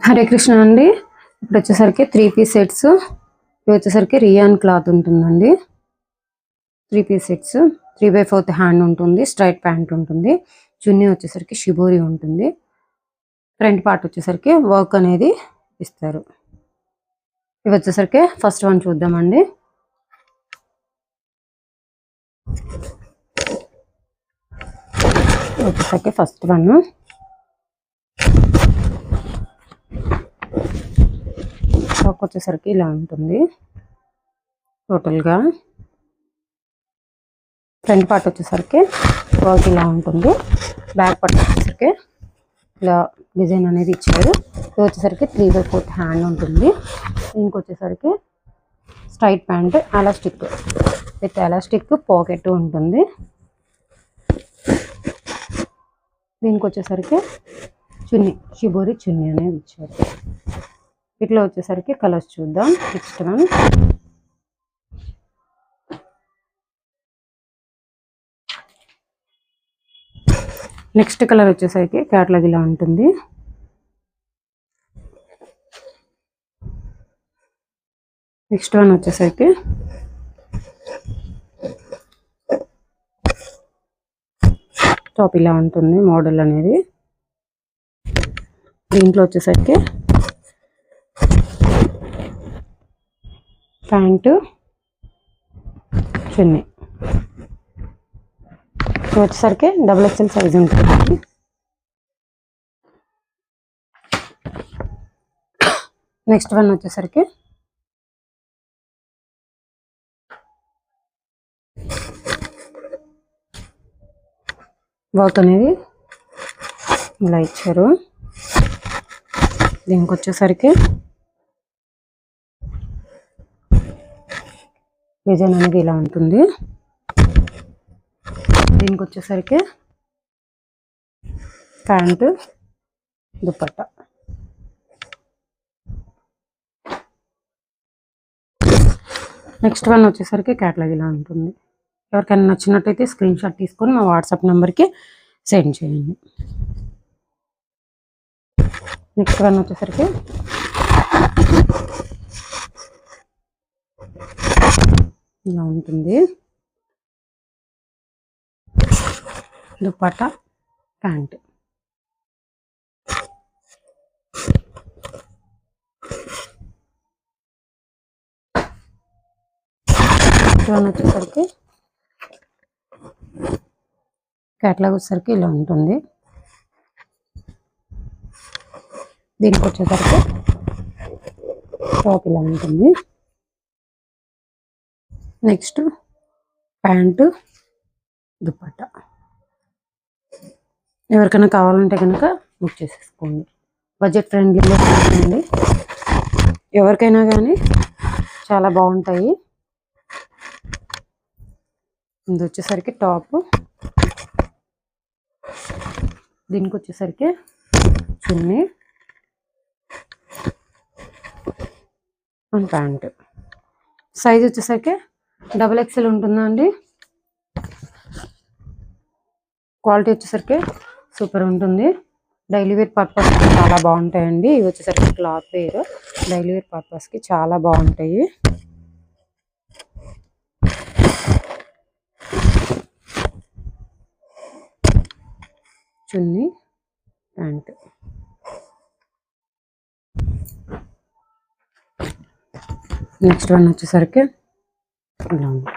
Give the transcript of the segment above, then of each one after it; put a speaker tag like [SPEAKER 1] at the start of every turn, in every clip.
[SPEAKER 1] హరే కృష్ణ అండి. ఇప్పుడు వచ్చేసరికి 3 పీస్ సెట్స్. ఇవి వచ్చేసరికి రియాన్ క్లాత్ ఉంటుందండి. 3 పీస్ సెట్స్ 3/4 హ్యాండ్ ఉంటుంది. స్ట్రైట్ ప్యాంట్ ఉంటుంది. చున్నీ వచ్చేసరికి షిబోరి ఉంటుంది. ఫ్రంట్ పార్ట్ వచ్చేసరికి వర్క్ అనేది ఇస్తారు. ఇవి వచ్చేసరికి ఫస్ట్ వన్ చూద్దామండి. వచ్చేసరికి ఫస్ట్ వన్ వర్క్ వచ్చేసరికి ఇలా ఉంటుంది. టోటల్గా ఫ్రంట్ పార్ట్ వచ్చేసరికి వర్క్ ఇలా ఉంటుంది. బ్యాక్ పార్ట్ వచ్చేసరికి ఇలా డిజైన్ అనేది ఇచ్చారు. ఇది వచ్చేసరికి 3/4 హ్యాండ్ ఉంటుంది. దీనికి వచ్చేసరికి straight pant elastic with elastic pocket ఉంటుంది. దీనికి వచ్చేసరికి చున్నీ షిబోరి చున్నీ అనేది ఇచ్చారు. ఇట్లా వచ్చేసరికి కలర్స్ చూద్దాం. నెక్స్ట్ వన్ నెక్స్ట్ కలర్ వచ్చేసరికి క్యాట్లాగ్ ఇలా ఉంటుంది. నెక్స్ట్ వన్ వచ్చేసరికి టాప్ ఇలా ఉంటుంది మోడల్ అనేది. దీంట్లో వచ్చేసరికి ప్యాంటు చున్నీ వచ్చేసరికి XXL సైజ్ ఉంటుంది. నెక్స్ట్ వన్ వచ్చేసరికి వర్క్ అనేది ఇలా ఇచ్చారు. దీనికి వచ్చేసరికి డిజైన్ అనేది ఇలా ఉంటుంది. దీనికి వచ్చేసరికి ప్యాంటు దుపట్టా. నెక్స్ట్ వన్ వచ్చేసరికి క్యాట్లాగ్ ఇలా ఉంటుంది. ఎవరికైనా నచ్చినట్టయితే స్క్రీన్ షాట్ తీసుకొని మా వాట్సాప్ నెంబర్కి సెండ్ చేయండి. నెక్స్ట్ వన్ వచ్చేసరికి ఇలా ఉంటుంది. దుపట్టా ప్యాంట్. వచ్చేసరికి క్యాట్లాగ్ వచ్చేసరికి ఇలా ఉంటుంది. దీనికి వచ్చేసరికి టాప్ ఇలా ఉంటుంది. Next pant dupatta. ఎవరికైనా కావాలంటే కనుక బుక్ చేసేసుకోండి. బడ్జెట్ ఫ్రెండ్లీలో ఉందండి. ఎవరికైనా కానీ చాలా బాగుంటాయి. ఇది వచ్చేసరికి టాప్. దీనికి వచ్చేసరికి చున్నీ అండ్ ప్యాంట్. సైజ్ వచ్చేసరికి XXL ఉంటుందండి. క్వాలిటీ వచ్చేసరికి సూపర్ ఉంటుంది. డైలీ వేర్ పర్పస్ చాలా బాగుంటాయండి. ఇవి వచ్చేసరికి క్లాత్ వేర్. డైలీ వేర్ పర్పస్కి చాలా బాగుంటాయి. చున్నీ ప్యాంట్. నెక్స్ట్ వన్ వచ్చేసరికి ఇలా ఉంది.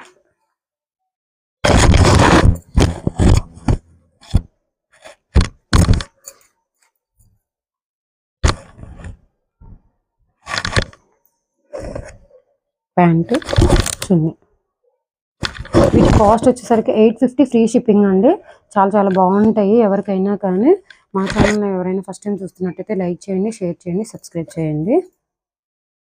[SPEAKER 1] ప్యాంటు చున్నీ. వీటి కాస్ట్ వచ్చేసరికి 850 ఫ్రీ షిప్పింగ్ అండి. చాలా చాలా బాగుంటాయి. ఎవరికైనా కానీ మా ఛానల్లో ఎవరైనా ఫస్ట్ టైం చూస్తున్నట్టయితే లైక్ చేయండి, షేర్ చేయండి, సబ్స్క్రైబ్ చేయండి.